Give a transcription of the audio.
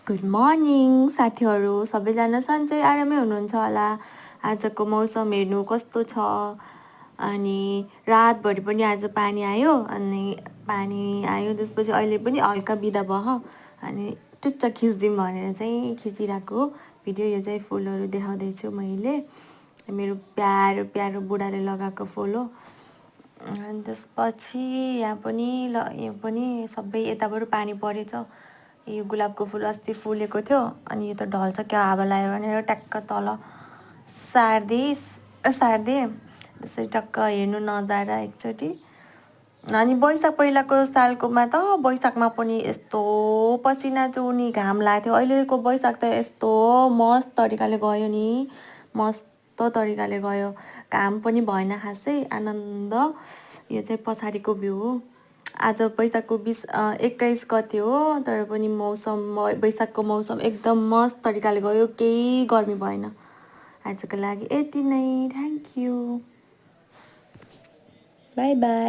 Good morning साथीहरू, सबैजना सन्चै आरामै हुनुहुन्छ होला। आजको मौसम हेर्नु कस्तो छ। अनि रातभरि पनि आज पानी आयो, त्यसपछि अहिले पनि हल्का बिदा भयो। अनि टुच्च खिचिदिउँ भनेर चाहिँ खिचिरहेको भिडियो। यो चाहिँ फुलहरू देखाउँदैछु मैले, मेरो प्यारो प्यारो बुढाले लगाएको फुल हो। अनि त्यसपछि यहाँ पनि सबै यताबाट पानी परेछ। यो गुलाबको फुल अस्ति फुलेको थियो, अनि यो त ढल्छ क्या हावा लाग्यो भनेर ट्याक्क तल सार्दिएँ। त्यसरी टक्क हेर्नु नजारा एकचोटि। अनि पहिलाको सालकोमा त वैशाखमा पनि यस्तो पसिना चुहुने घाम लाग्थ्यो। अहिलेको वैशाख त यस्तो मस्त तरिकाले गयो नि, मस्त तरिकाले गयो। घाम पनि भएन खासै, आनन्द। यो चाहिँ पछाडिको भ्यू हो। आज वैशाखको 21 गते हो, तर पनि वैशाखको मौसम एकदम मस्त तरिकाले गयो, केही गर्मी भएन। आजको लागि यति नै, थ्याङ्क यू, बाई बाई।